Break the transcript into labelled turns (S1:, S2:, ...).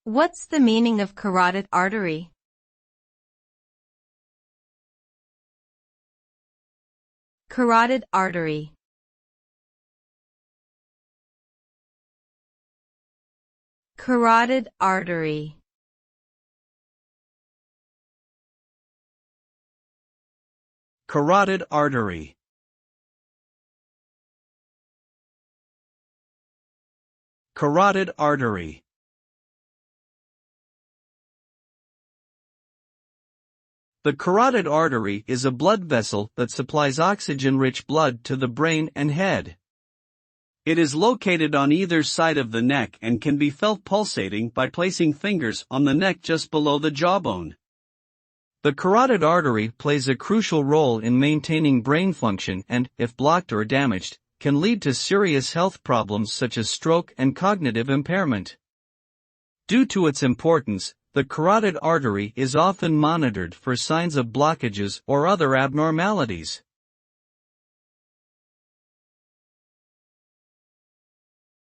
S1: What's the meaning of carotid artery? Carotid artery. Carotid artery.
S2: Carotid artery. Carotid artery. The carotid artery is a blood vessel that supplies oxygen-rich blood to the brain and head. It is located on either side of the neck and can be felt pulsating by placing fingers on the neck just below the jawbone. The carotid artery plays a crucial role in maintaining brain function and, if blocked or damaged, can lead to serious health problems such as stroke and cognitive impairment. Due to its importance, the carotid artery is often monitored for signs of blockages or other abnormalities.